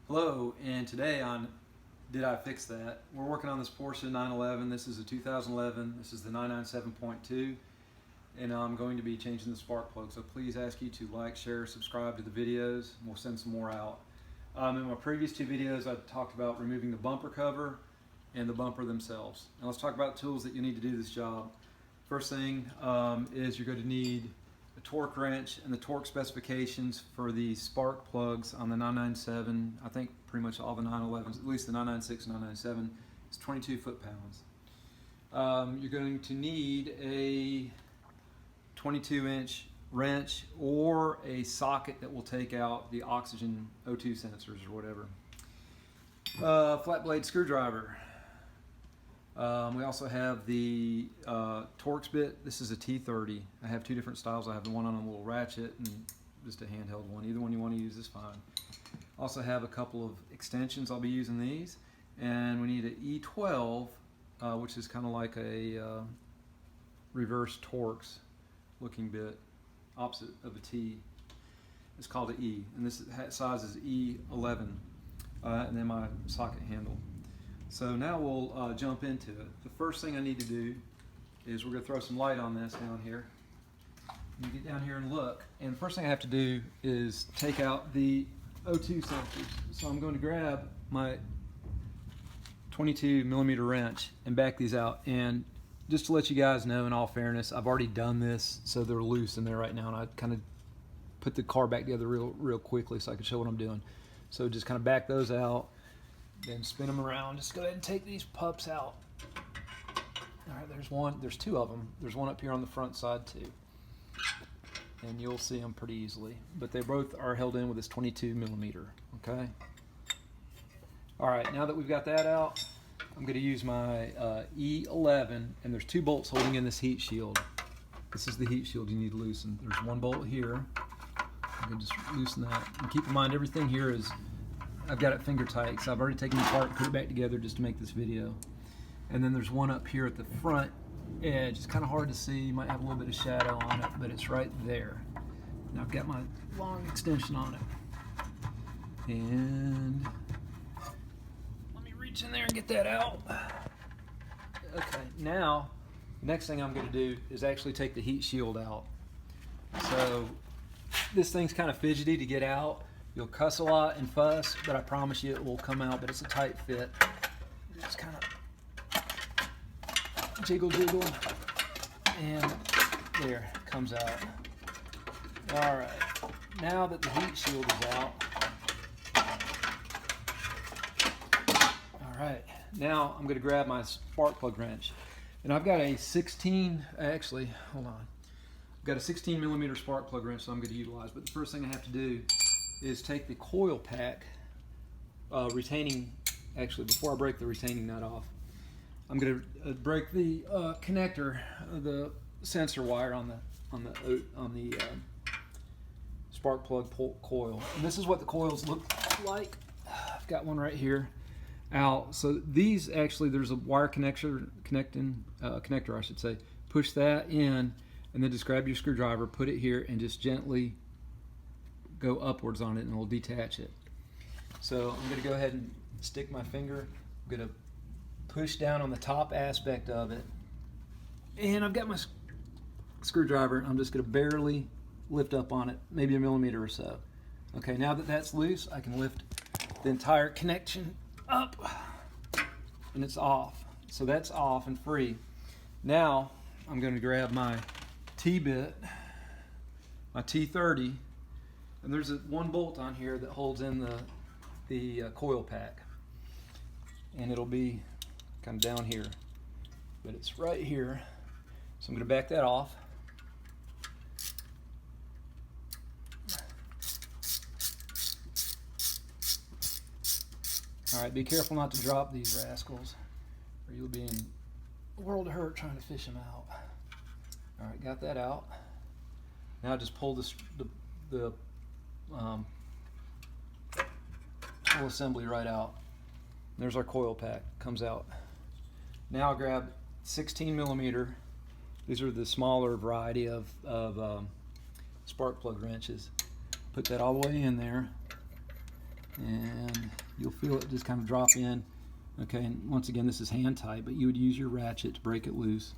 Hello, and today on Did I Fix That? We're working on this Porsche 911. This is a 2011. This is the 997.2, and I'm going to be changing the spark plug. So please ask you to like, share, subscribe to the videos, and we'll send some more out. In my previous two videos, I talked about removing the bumper cover and the bumper themselves. Now let's talk about tools that you need to do this job. First thing is you're going to need a torque wrench and the torque specifications for the spark plugs on the 997. I think pretty much all the 911s, at least the 996 and 997, is 22 foot-pounds. You're going to need a 22-inch wrench or a socket that will take out the oxygen O2 sensors or whatever. Flat blade screwdriver. We also have the Torx bit. This is a T30. I have two different styles. I have the one on a little ratchet and just a handheld one. Either one you want to use is fine. Also have a couple of extensions. I'll be using these. And we need an E12, which is kind of like a reverse Torx looking bit, opposite of a T. It's called an E. And this size is E11. And then my socket handle. So now we'll jump into it. The first thing I need to do is we're going to throw some light on this down here. You get down here and look, and the first thing I have to do is take out the O2 sensors. So I'm going to grab my 22mm wrench and back these out. And just to let you guys know, in all fairness, I've already done this, so they're loose in there right now, and I kind of put the car back together real quickly so I can show what I'm doing. So just kind of back those out. Then spin them around. Just go ahead and take these pups out. All right, there's one. There's two of them. There's one up here on the front side too, and you'll see them pretty easily. But they both are held in with this 22mm. Okay. All right. Now that we've got that out, I'm going to use my E11, and there's two bolts holding in this heat shield. This is the heat shield you need to loosen. There's one bolt here. I'm going to just loosen that, and keep in mind everything here is. I've got it finger tight, so I've already taken it apart and put it back together just to make this video. And then there's one up here at the front edge. It's kind of hard to see. You might have a little bit of shadow on it, but it's right there. Now I've got my long extension on it. And let me reach in there and get that out. Okay, now the next thing I'm going to do is actually take the heat shield out. So this thing's kind of fidgety to get out. You'll cuss a lot and fuss, but I promise you it will come out, but it's a tight fit. Just kind of jiggle, and there, it comes out. All right, now that the heat shield is out, all right, now I'm gonna grab my spark plug wrench. And I've got a 16, actually, hold on. I've got a 16mm spark plug wrench that I'm gonna utilize, but the first thing I have to do is take the coil pack retaining, actually before I break the retaining nut off, I'm going to break the connector, the sensor wire on the spark plug coil. And this is what the coils look like. I've got one right here out. So these actually, there's a wire connector I should say. Push that in, and then just grab your screwdriver, put it here, and just gently go upwards on it, and it'll detach it. So I'm going to go ahead and stick my finger. I'm going to push down on the top aspect of it, and I've got my screwdriver. I'm just going to barely lift up on it, maybe a millimeter or so. Okay, now that that's loose, I can lift the entire connection up, and it's off. So that's off and free. Now I'm going to grab my T-bit, my T30, and there's one bolt on here that holds in the coil pack, and it'll be kind of down here, but it's right here. So I'm going to back that off. All right, be careful not to drop these rascals, or you'll be in a world of hurt trying to fish them out. All right, got that out. Now just pull the whole assembly right out. There's our coil pack, comes out. Now I'll grab 16mm. These are the smaller variety of spark plug wrenches. Put that all the way in there, and feel it just kind of drop in. Okay, and once again, this is hand tight, but you would use your ratchet to break it loose.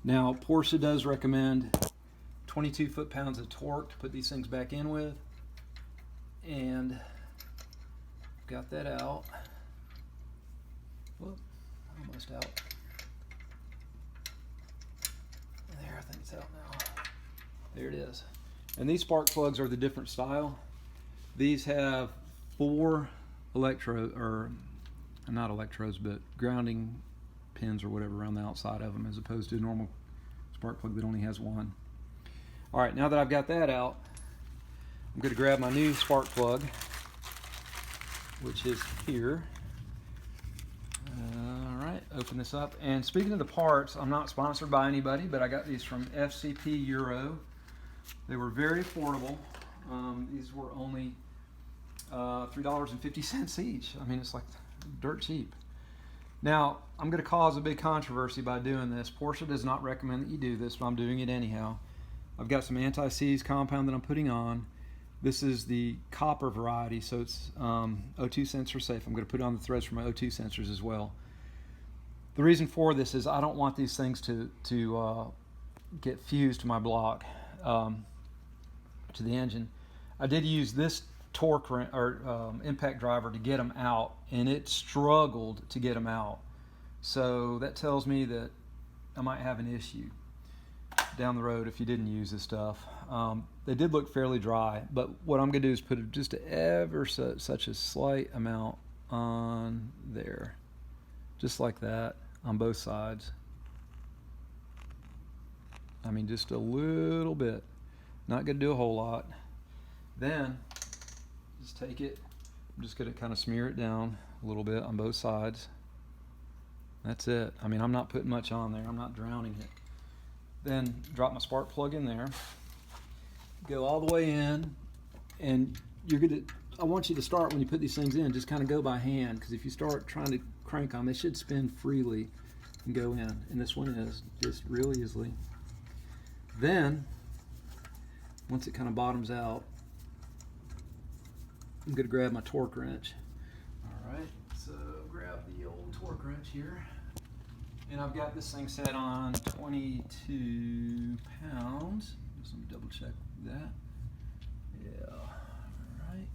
Now, Porsche does recommend 22 foot-pounds of torque to put these things back in with, and got that out. Whoop, almost out. There, I think it's out now. There it is. And these spark plugs are the different style. These have 4 not electrodes, but grounding pins or whatever around the outside of them, as opposed to a normal spark plug that only has 1. All right, now that I've got that out, I'm going to grab my new spark plug, which is here. All right, open this up. And speaking of the parts, I'm not sponsored by anybody, but I got these from FCP Euro. They were very affordable. These were only $3.50 each. I mean, it's like dirt cheap. Now, I'm going to cause a big controversy by doing this. Porsche does not recommend that you do this, but I'm doing it anyhow. I've got some anti-seize compound that I'm putting on. This is the copper variety, so it's O2 sensor safe. I'm going to put it on the threads for my O2 sensors as well. The reason for this is I don't want these things to get fused to my block, to the engine. I did use this torque impact driver to get them out, and it struggled to get them out. So that tells me that I might have an issue down the road if you didn't use this stuff. They did look fairly dry, but what I'm going to do is put just such a slight amount on there, just like that, on both sides. I mean, just a little bit. Not going to do a whole lot. Then just take it, I'm just going to kind of smear it down a little bit on both sides. That's it. I mean, I'm not putting much on there. I'm not drowning it. Then drop my spark plug in there. Go all the way in, and I want you to start, when you put these things in, just kind of go by hand, because if you start trying to crank on, they should spin freely and go in. And this one is just real easily. Then, once it kind of bottoms out, I'm going to grab my torque wrench. All right, so grab the old torque wrench here. And I've got this thing set on 22 pounds. Just let me double check that. Yeah, all right.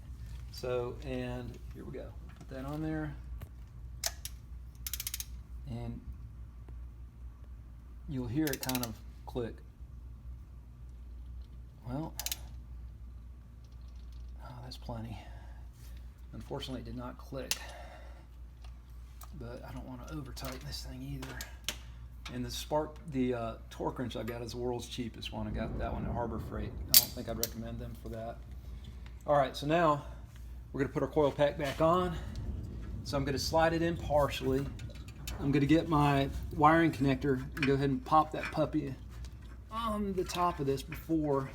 So, and here we go. Put that on there. And you'll hear it kind of click. Well, that's plenty. Unfortunately, it did not click. But I don't want to over tighten this thing either. And the torque wrench I got is the world's cheapest one. I got that one at Harbor Freight. I don't think I'd recommend them for that. All right, so now we're going to put our coil pack back on. So I'm going to slide it in partially. I'm going to get my wiring connector and go ahead and pop that puppy on the top of this before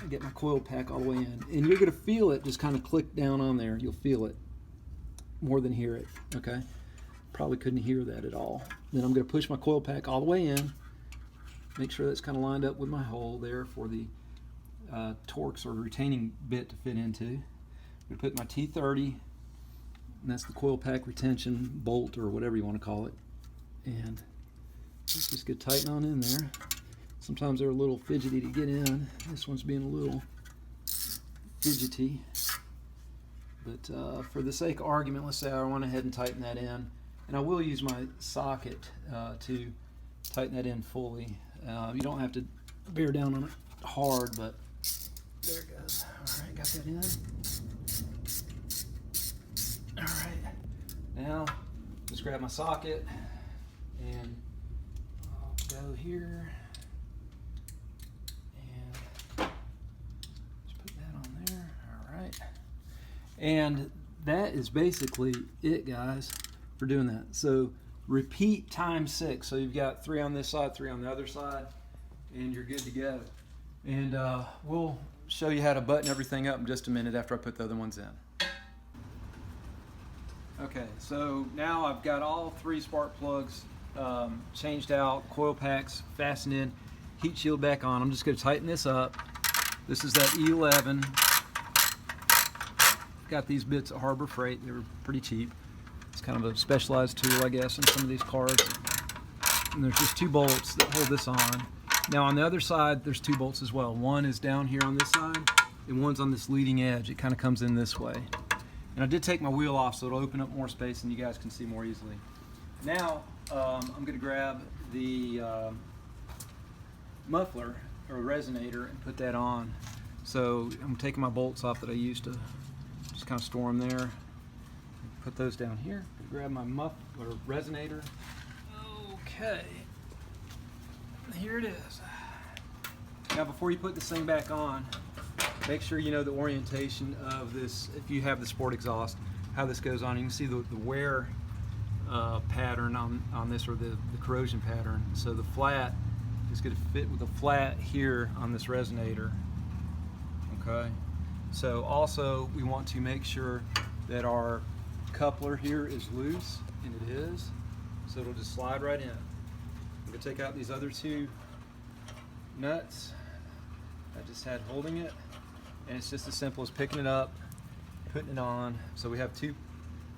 I get my coil pack all the way in. And you're going to feel it just kind of click down on there. You'll feel it more than hear it, okay? Probably couldn't hear that at all. Then I'm going to push my coil pack all the way in. Make sure that's kind of lined up with my hole there for the Torx or retaining bit to fit into. I'm going to put my T30, and that's the coil pack retention bolt or whatever you want to call it. And let's just get tight on in there. Sometimes they're a little fidgety to get in. This one's being a little fidgety. But for the sake of argument, let's say I went ahead and tighten that in. And I will use my socket to tighten that in fully. You don't have to bear down on it hard, but there it goes. All right, got that in. All right, now just grab my socket and I'll go here and just put that on there. All right, and that is basically it, guys, for doing that. So repeat times 6. So you've got 3 on this side, 3 on the other side, and you're good to go. And we'll show you how to button everything up in just a minute after I put the other ones in. Okay, so now I've got all 3 spark plugs changed out, coil packs fastened in, heat shield back on. I'm just going to tighten this up. This is that E11 got these bits at Harbor Freight. They were pretty cheap. It's kind of a specialized tool, I guess, on some of these cars. And there's just 2 bolts that hold this on. Now on the other side, there's 2 bolts as well. One is down here on this side, and one's on this leading edge. It kind of comes in this way. And I did take my wheel off, so it'll open up more space and you guys can see more easily. Now, I'm going to grab the muffler or resonator and put that on. So I'm taking my bolts off that I used to just kind of store them there. Put those down here. Grab my muffler resonator. Okay, here it is. Now before you put this thing back on, make sure you know the orientation of this, if you have the sport exhaust, how this goes on. You can see the wear pattern on this, or the corrosion pattern. So the flat is going to fit with the flat here on this resonator. Okay, so also we want to make sure that our coupler here is loose, and it is, so it'll just slide right in. I'm going to take out these other 2 nuts I just had holding it, and it's just as simple as picking it up, putting it on. So we have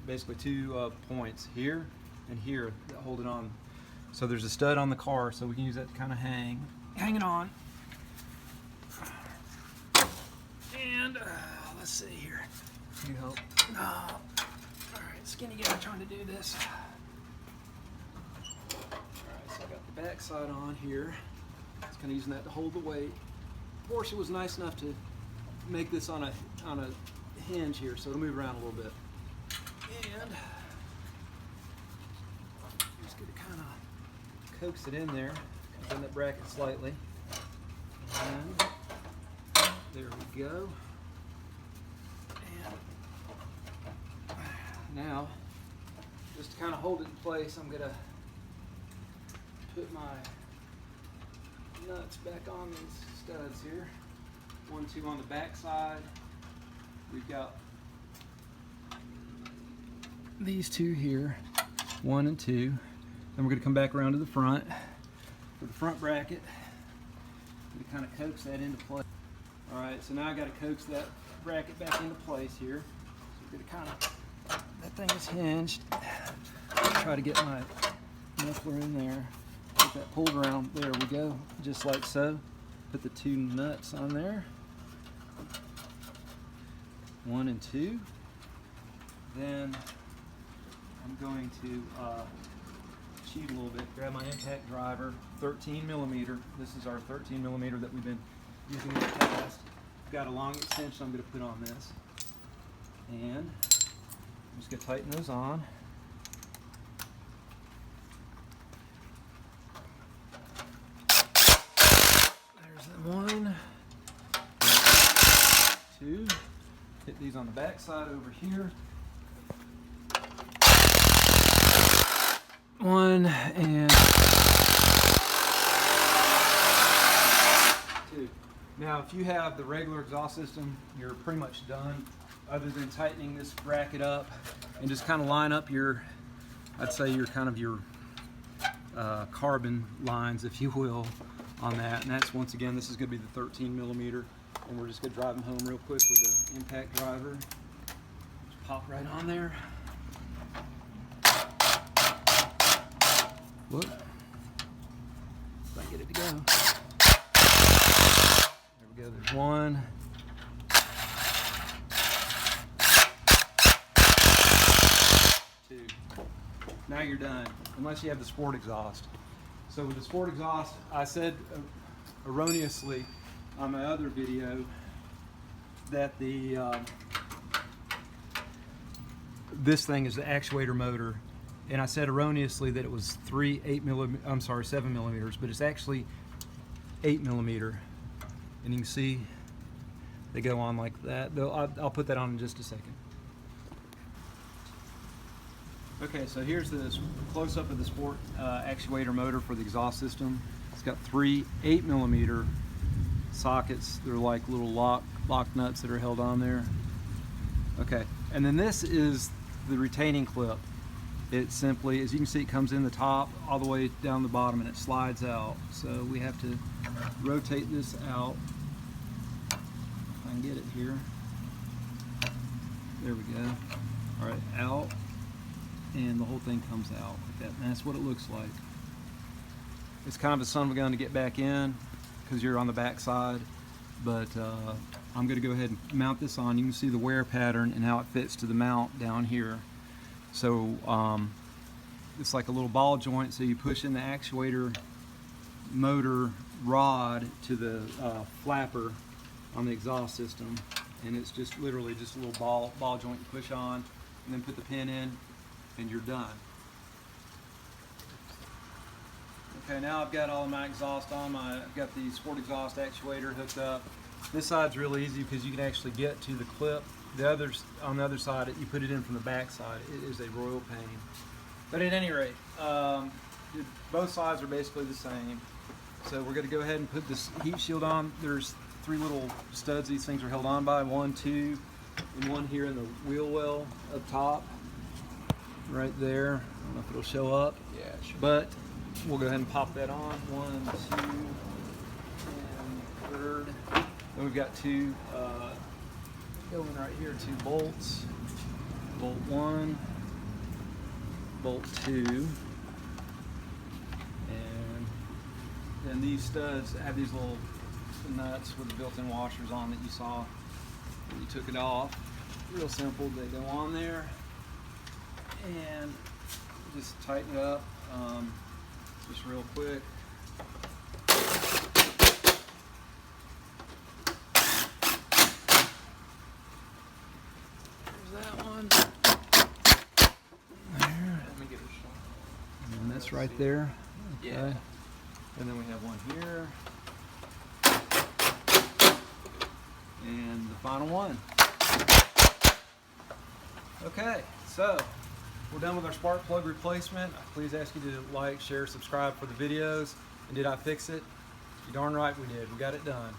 basically two points here and here that hold it on. So there's a stud on the car, so we can use that to kind of hang it on. And let's see here. Can you help? All right, skinny guy trying to do this. All right, so I got the back side on here. It's kind of using that to hold the weight. Porsche was nice enough to make this on a hinge here, so it'll move around a little bit. And just going to kind of coax it in there, bend that bracket slightly. And there we go. And now, just to kind of hold it in place, I'm going to put my nuts back on these studs here. 1, 2 on the back side. We've got these 2 here, 1 and 2. Then we're going to come back around to the front for the front bracket. We kind of coax that into place. All right, so now I got to coax that bracket back into place here. So we're going to kind of, that thing is hinged. Try to get my muffler in there. Get that pulled around. There we go, just like so. Put the 2 nuts on there. 1 and 2. Then I'm going to cheat a little bit. Grab my impact driver, 13 millimeter. This is our 13 millimeter that we've been using in the past. I've got a long extension I'm going to put on this. And I'm just going to tighten those on. There's the 1, 2. Hit these on the back side over here. 1 and 2. Now, if you have the regular exhaust system, you're pretty much done, other than tightening this bracket up and just kind of line up your, I'd say your kind of your carbon lines, if you will, on that. And that's, once again, this is going to be the 13 millimeter, and we're just going to drive them home real quick with the impact driver. Just pop right on there. Whoop. If I can get it to go. There we go, there's 1. 2. Now you're done, unless you have the sport exhaust. So with the sport exhaust, I said erroneously on my other video that the this thing is the actuator motor. And I said erroneously that it was 7 millimeters, but it's actually 8 millimeter. And you can see they go on like that. I'll put that on in just a second. Okay, so here's the close-up of the sport actuator motor for the exhaust system. It's got 3 8 millimeter sockets. They're like little lock nuts that are held on there. Okay, and then this is the retaining clip. It simply, as you can see, it comes in the top all the way down the bottom and it slides out. So we have to rotate this out. If I can get it here. There we go. All right, out, and the whole thing comes out like that. And that's what it looks like. It's kind of a son of a gun to get back in because you're on the back side, but I'm going to go ahead and mount this on. You can see the wear pattern and how it fits to the mount down here. So it's like a little ball joint, so you push in the actuator motor rod to the flapper on the exhaust system, and it's just literally just a little ball joint you push on, and then put the pin in, and you're done. Okay, now I've got all of my exhaust on. I've got the sport exhaust actuator hooked up. This side's really easy because you can actually get to the clip. On the other side, you put it in from the back side. It is a royal pain. But at any rate, both sides are basically the same. So we're going to go ahead and put this heat shield on. There's 3 little studs these things are held on by. 1, 2, and 1 here in the wheel well up top. Right there. I don't know if it'll show up. Yeah, sure. But we'll go ahead and pop that on. 1, 2, and third. Then we've got 2 going right here, 2 bolts. Bolt 1, bolt 2, and then these studs have these little nuts with the built-in washers on that you saw when you took it off. Real simple. They go on there and just tighten it up just real quick. That one there. Let me give it a shot. And that's right there. Okay. Yeah. And then we have one here. And the final one. Okay, so we're done with our spark plug replacement. Please ask you to like, share, subscribe for the videos. And did I fix it? You're darn right we did. We got it done.